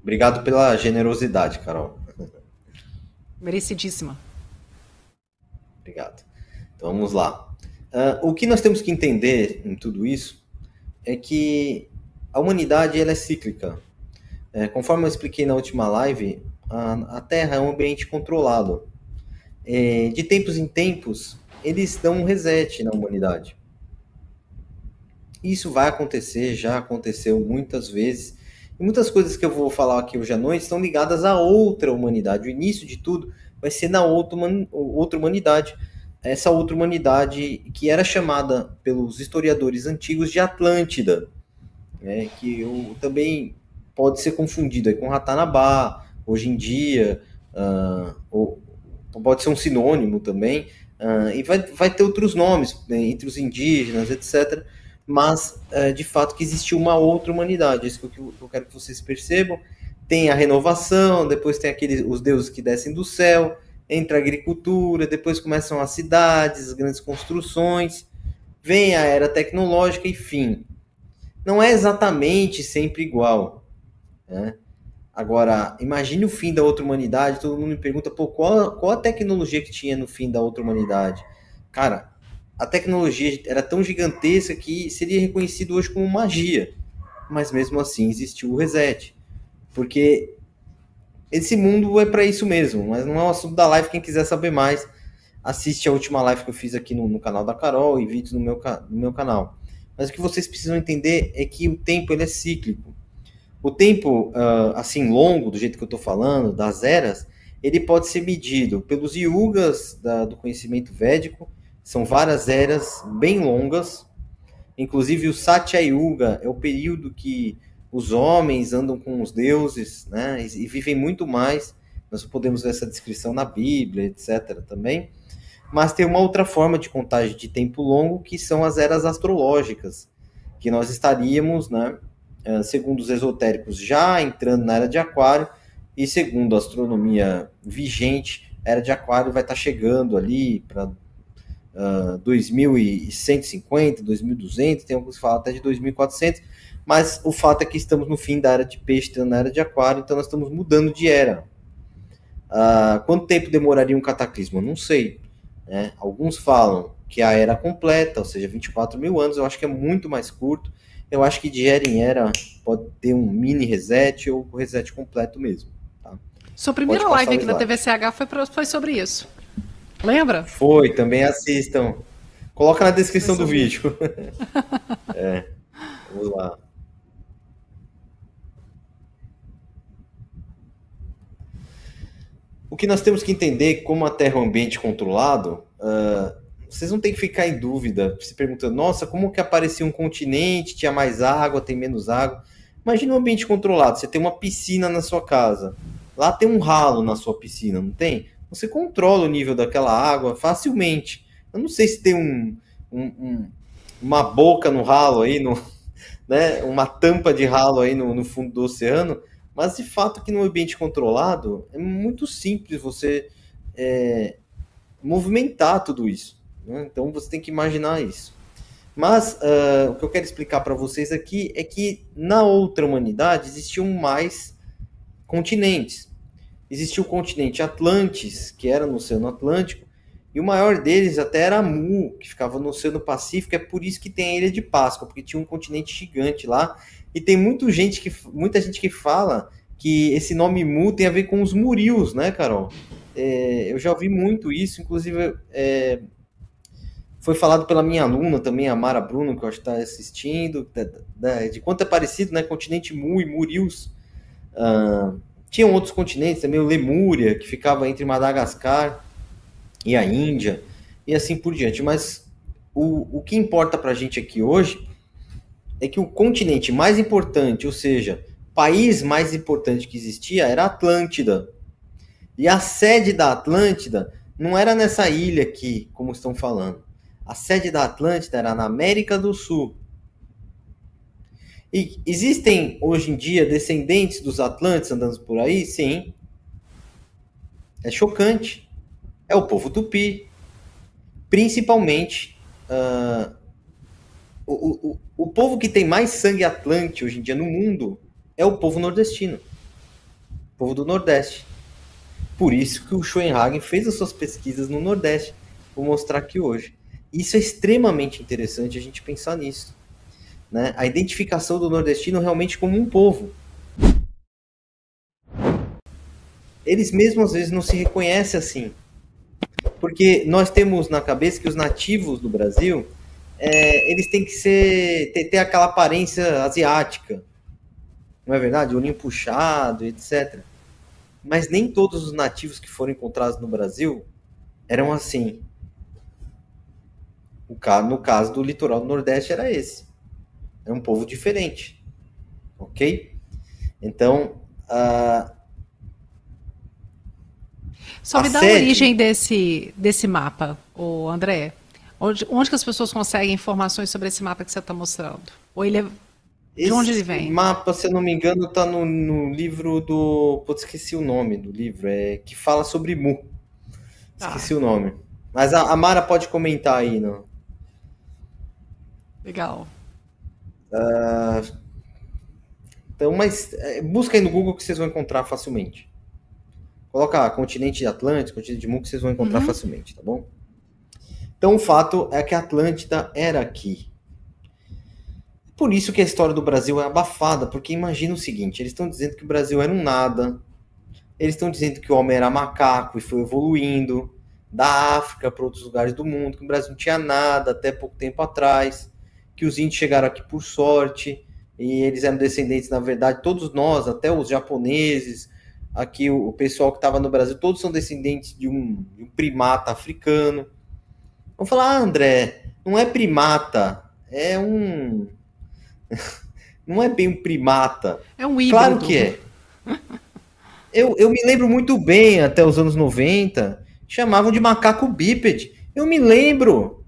Obrigado pela generosidade, Carol. Merecidíssima. Obrigado. Então vamos lá. O que nós temos que entender em tudo isso é que a humanidade ela é cíclica. Conforme eu expliquei na última live, a Terra é um ambiente controlado. De tempos em tempos, eles dão um reset na humanidade. Isso vai acontecer, já aconteceu muitas vezes. E muitas coisas que eu vou falar aqui hoje à noite estão ligadas a outra humanidade. O início de tudo vai ser na outra humanidade. Essa outra humanidade que era chamada pelos historiadores antigos de Atlântida, né, que também pode ser confundido aí com Ratanabá, hoje em dia, ou pode ser um sinônimo também, e vai ter outros nomes, né, entre os indígenas, etc. Mas, de fato, que existiu uma outra humanidade, isso que eu quero que vocês percebam. Tem a renovação, depois tem os deuses que descem do céu, entra a agricultura, depois começam as cidades, as grandes construções, vem a era tecnológica, enfim. Não é exatamente sempre igual, né? Agora, imagine o fim da outra humanidade, todo mundo me pergunta, pô, qual a tecnologia que tinha no fim da outra humanidade? Cara, a tecnologia era tão gigantesca que seria reconhecido hoje como magia, mas mesmo assim existiu o reset, porque esse mundo é para isso mesmo, mas não é o assunto da live. Quem quiser saber mais, assiste a última live que eu fiz aqui no canal da Carol e vídeos no meu canal. Mas o que vocês precisam entender é que o tempo ele é cíclico. O tempo, assim, longo, do jeito que eu estou falando, das eras, ele pode ser medido pelos yugas do conhecimento védico. São várias eras bem longas. Inclusive o Satya Yuga é o período que os homens andam com os deuses, né, e vivem muito mais. Nós podemos ver essa descrição na Bíblia, etc. também. Mas tem uma outra forma de contagem de tempo longo, que são as eras astrológicas, que nós estaríamos, né, segundo os esotéricos, já entrando na era de Aquário, e segundo a astronomia vigente, a era de Aquário vai estar chegando ali para 2150, 2200, tem alguns que falam até de 2400, mas o fato é que estamos no fim da era de peixe, entrando na era de Aquário, então nós estamos mudando de era. Quanto tempo demoraria um cataclismo? Eu não sei. Né? Alguns falam que a era completa, ou seja, 24 mil anos, eu acho que é muito mais curto. Eu acho que de era em era pode ter um mini reset ou o reset completo mesmo. Tá? Sua Pode primeira passar live o aqui na slide. TVCH foi sobre isso. Lembra? Foi, também assistam. Coloca na descrição do Sobre... vídeo. Vamos lá. O que nós temos que entender, como a Terra é um ambiente controlado, vocês não têm que ficar em dúvida, se perguntando, nossa, como que aparecia um continente, tinha mais água, tem menos água. Imagina um ambiente controlado, você tem uma piscina na sua casa, lá tem um ralo na sua piscina, não tem? Você controla o nível daquela água facilmente. Eu não sei se tem uma boca no ralo aí, né, uma tampa de ralo aí no fundo do oceano, mas de fato que no ambiente controlado é muito simples você movimentar tudo isso. Né? Então você tem que imaginar isso. Mas o que eu quero explicar para vocês aqui é que na outra humanidade existiam mais continentes. Existia o continente Atlantis, que era no Oceano Atlântico, e o maior deles até era Mu, que ficava no Oceano Pacífico. É por isso que tem a Ilha de Páscoa, porque tinha um continente gigante lá. E tem muita gente que fala que esse nome Mu tem a ver com os Murios, né, Carol? Eu já ouvi muito isso, inclusive foi falado pela minha aluna também, a Mara Bruno, que eu acho que está assistindo, de quanto é parecido, né? Continente Mu e Murios. Tinham outros continentes também, o Lemúria, que ficava entre Madagascar e a Índia, e assim por diante. Mas o que importa para a gente aqui hoje é que o continente mais importante, ou seja, o país mais importante que existia, era a Atlântida. E a sede da Atlântida não era nessa ilha aqui, como estão falando. A sede da Atlântida era na América do Sul. E existem hoje em dia descendentes dos Atlantes andando por aí? Sim. É chocante. É o povo tupi. Principalmente o povo que tem mais sangue atlante hoje em dia no mundo é o povo nordestino. Povo do Nordeste. Por isso que o Schoenhagen fez as suas pesquisas no Nordeste. Vou mostrar aqui hoje. Isso é extremamente interessante a gente pensar nisso, né? A identificação do nordestino realmente como um povo. Eles mesmos às vezes não se reconhecem assim. Porque nós temos na cabeça que os nativos do Brasil, eles têm que ter aquela aparência asiática. Não é verdade? Olhinho puxado, etc. Mas nem todos os nativos que foram encontrados no Brasil eram assim. No caso do litoral do Nordeste era esse. É um povo diferente. Ok? Então, Só me dá a origem desse mapa, o André. Onde que as pessoas conseguem informações sobre esse mapa que você está mostrando? Ou de onde ele vem? Esse mapa, se eu não me engano, está no livro do... Putz, esqueci o nome do livro. Que fala sobre Mu. Esqueci o nome. Mas a Mara pode comentar aí, não? Legal. Então, mas busca aí no Google que vocês vão encontrar facilmente. Coloca continente de Atlântida, continente de Mu, que vocês vão encontrar facilmente, tá bom? Então, o fato é que a Atlântida era aqui. Por isso que a história do Brasil é abafada, porque imagina o seguinte, eles estão dizendo que o Brasil era um nada, eles estão dizendo que o homem era macaco e foi evoluindo da África para outros lugares do mundo, que o Brasil não tinha nada até pouco tempo atrás, que os índios chegaram aqui por sorte, e eles eram descendentes, na verdade, todos nós, até os japoneses, aqui o pessoal que estava no Brasil, todos são descendentes de um primata africano. Vamos falar, André, não é primata, é um... Não é bem um primata. É um híbrido. Claro que é. Eu me lembro muito bem, até os anos 90, chamavam de macaco bípede. Eu me lembro.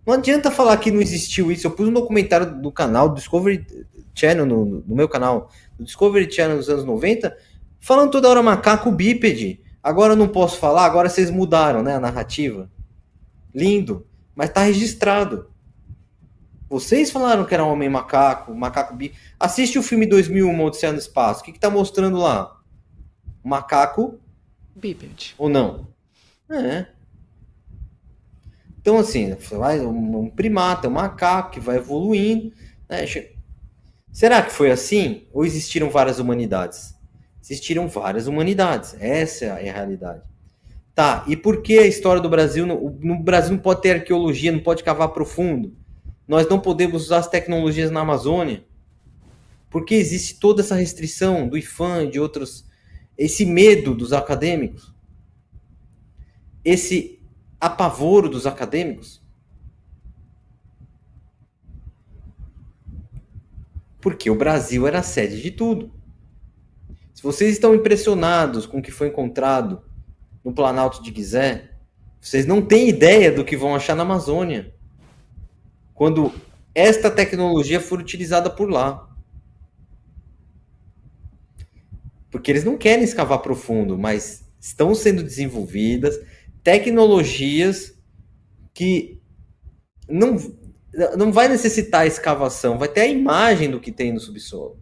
Não adianta falar que não existiu isso. Eu pus um documentário do canal, do Discovery Channel, no meu canal, do Discovery Channel nos anos 90, falando toda hora macaco bípede. Agora eu não posso falar, agora vocês mudaram, né, a narrativa. Lindo, mas tá registrado. Vocês falaram que era um homem macaco, macaco bípede. Assiste o filme 2001, Odisseia no Espaço. O que tá mostrando lá? Macaco bípede. Ou não? Então, assim, um primata, um macaco que vai evoluindo. Né? Será que foi assim? Ou existiram várias humanidades? Existiram várias humanidades. Essa é a realidade. Tá, e por que a história do Brasil... No Brasil não pode ter arqueologia, não pode cavar profundo. Nós não podemos usar as tecnologias na Amazônia. Porque existe toda essa restrição do IFAM, de outros... Esse medo dos acadêmicos. Esse apavoro dos acadêmicos. Porque o Brasil era a sede de tudo. Se vocês estão impressionados com o que foi encontrado no Planalto de Gizé, vocês não têm ideia do que vão achar na Amazônia. Quando esta tecnologia for utilizada por lá. Porque eles não querem escavar profundo, mas estão sendo desenvolvidas tecnologias que não vai necessitar escavação, vai ter a imagem do que tem no subsolo.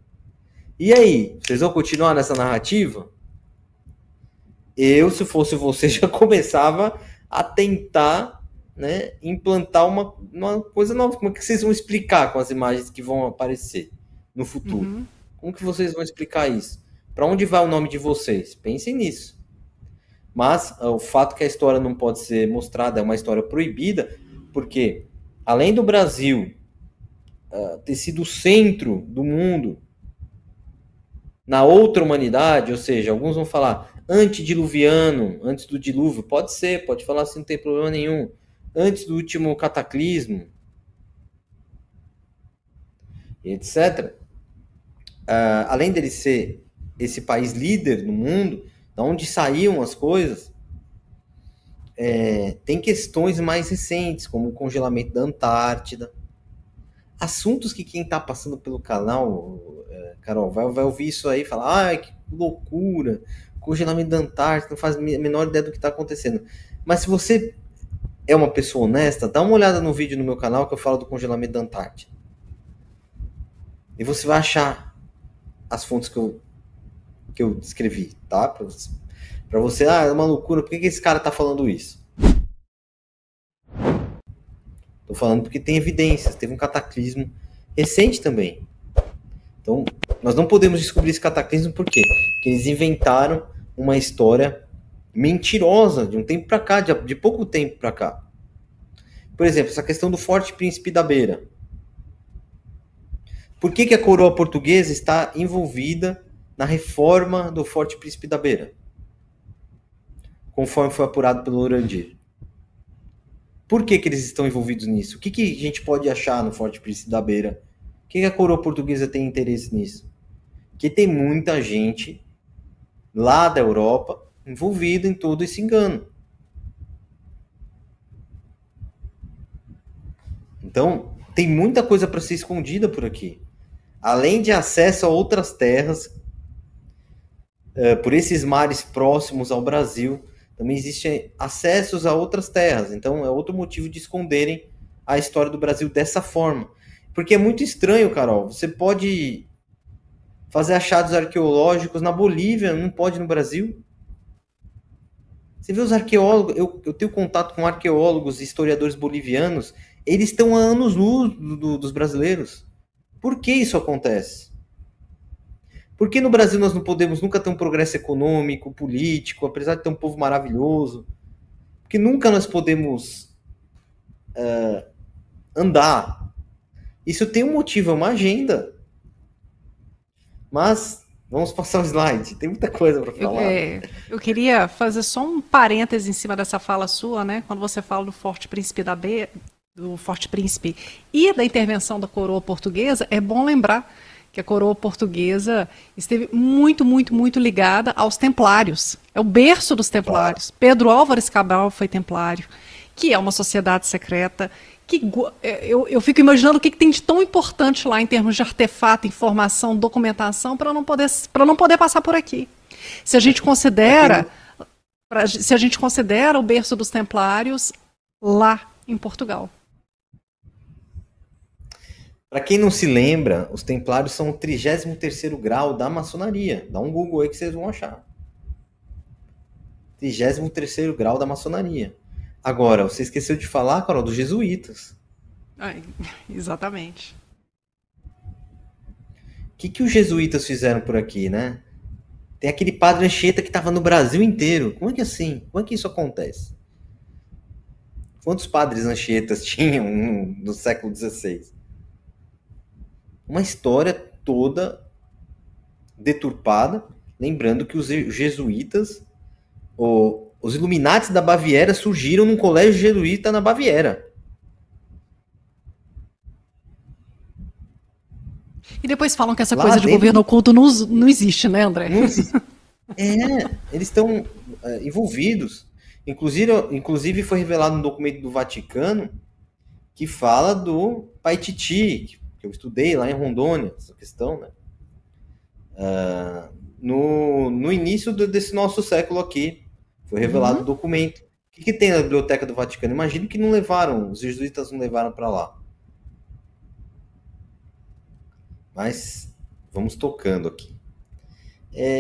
E aí, vocês vão continuar nessa narrativa? Eu, se fosse você, já começava a tentar, né, implantar uma coisa nova. Como é que vocês vão explicar com as imagens que vão aparecer no futuro? Como que vocês vão explicar isso? Para onde vai o nome de vocês? Pensem nisso. Mas o fato que a história não pode ser mostrada é uma história proibida, porque além do Brasil ter sido o centro do mundo na outra humanidade, ou seja, alguns vão falar antediluviano, antes do dilúvio, pode ser, pode falar assim, não tem problema nenhum, antes do último cataclismo, etc. Além dele ser esse país líder no mundo, de onde saíam as coisas, tem questões mais recentes, como o congelamento da Antártida. Assuntos que quem está passando pelo canal, Carol, vai ouvir isso aí e falar, ai, que loucura, congelamento da Antártida, não faz a menor ideia do que está acontecendo. Mas se você é uma pessoa honesta, dá uma olhada no vídeo no meu canal que eu falo do congelamento da Antártida. E você vai achar as fontes que eu que eu descrevi, tá? Para você, é uma loucura, por que esse cara tá falando isso? Tô falando porque tem evidências, teve um cataclismo recente também. Então, nós não podemos descobrir esse cataclismo por quê? Porque eles inventaram uma história mentirosa de um tempo para cá, de pouco tempo para cá. Por exemplo, essa questão do Forte Príncipe da Beira. Por que a coroa portuguesa está envolvida na reforma do Forte Príncipe da Beira? Conforme foi apurado pelo Lorandir. Por que eles estão envolvidos nisso? O que a gente pode achar no Forte Príncipe da Beira? O que a coroa portuguesa tem interesse nisso? Que tem muita gente lá da Europa envolvida em todo esse engano. Então, tem muita coisa para ser escondida por aqui. Além de acesso a outras terras, por esses mares próximos ao Brasil, também existem acessos a outras terras. Então, é outro motivo de esconderem a história do Brasil dessa forma. Porque é muito estranho, Carol. Você pode fazer achados arqueológicos na Bolívia, não pode no Brasil. Você vê os arqueólogos, eu tenho contato com arqueólogos e historiadores bolivianos, eles estão há anos-luz dos brasileiros. Por que isso acontece? Por que no Brasil nós não podemos nunca ter um progresso econômico, político, apesar de ter um povo maravilhoso? Porque nunca nós podemos andar. Isso tem um motivo, é uma agenda. Mas vamos passar o slide, tem muita coisa para falar. Eu queria fazer só um parêntese em cima dessa fala sua, né? Quando você fala do Forte Príncipe da Beira, do Forte Príncipe e da intervenção da coroa portuguesa, é bom lembrar que a coroa portuguesa esteve muito, muito, muito ligada aos templários. É o berço dos templários. Claro. Pedro Álvares Cabral foi templário, que é uma sociedade secreta. Que eu fico imaginando o que tem de tão importante lá em termos de artefato, informação, documentação, para não poder passar por aqui. Se a gente considera o berço dos templários lá em Portugal. Para quem não se lembra, os templários são o 33º grau da maçonaria. Dá um Google aí que vocês vão achar. 33º grau da maçonaria. Agora, você esqueceu de falar, Carol, dos jesuítas. Exatamente. O que os jesuítas fizeram por aqui, né? Tem aquele padre Anchieta que estava no Brasil inteiro. Como é que assim? Como é que isso acontece? Quantos padres Anchietas tinham no século XVI? Uma história toda deturpada, lembrando que os jesuítas, os Illuminatis da Baviera surgiram num colégio jesuíta na Baviera. E depois falam que essa coisa de governo oculto não existe, né, André? Não existe. Eles estão envolvidos. Inclusive foi revelado um documento do Vaticano que fala do Paititi, que eu estudei lá em Rondônia, essa questão, né? No início desse nosso século aqui, foi revelado o documento. O que tem na Biblioteca do Vaticano? Imagino que não levaram, os jesuítas não levaram para lá. Mas vamos tocando aqui.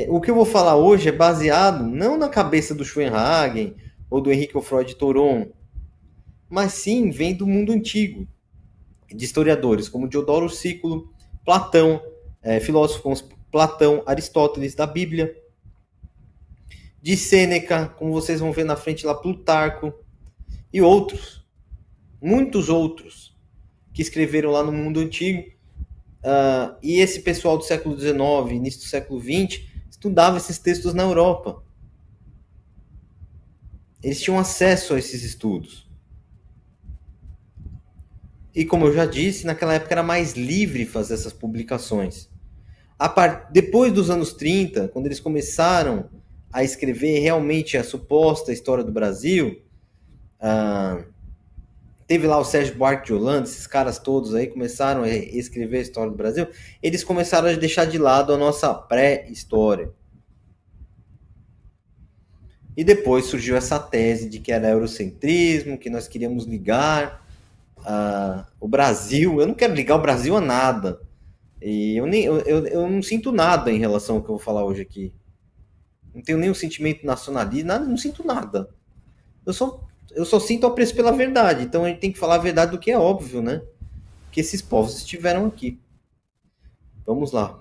O que eu vou falar hoje é baseado não na cabeça do Schoenhagen ou do Henrique Freud Thoron, mas sim vem do mundo antigo, de historiadores como Diodoro Sículo, Platão, filósofos como Platão, Aristóteles, da Bíblia, de Sêneca, como vocês vão ver na frente lá, Plutarco, e outros, muitos outros, que escreveram lá no mundo antigo. E esse pessoal do século XIX, início do século XX, estudava esses textos na Europa. Eles tinham acesso a esses estudos. E como eu já disse, naquela época era mais livre fazer essas publicações. Depois dos anos 30, quando eles começaram a escrever realmente a suposta história do Brasil, teve lá o Sérgio Buarque de Holanda, esses caras todos aí começaram a escrever a história do Brasil, eles começaram a deixar de lado a nossa pré-história. E depois surgiu essa tese de que era eurocentrismo, que nós queríamos ligar o Brasil. Eu não quero ligar o Brasil a nada. E eu não sinto nada em relação ao que eu vou falar hoje aqui. Não tenho nenhum sentimento nacionalista, nada, não sinto nada. Eu só sinto apreço pela verdade. Então a gente tem que falar a verdade do que é óbvio, né? Que esses povos estiveram aqui. Vamos lá.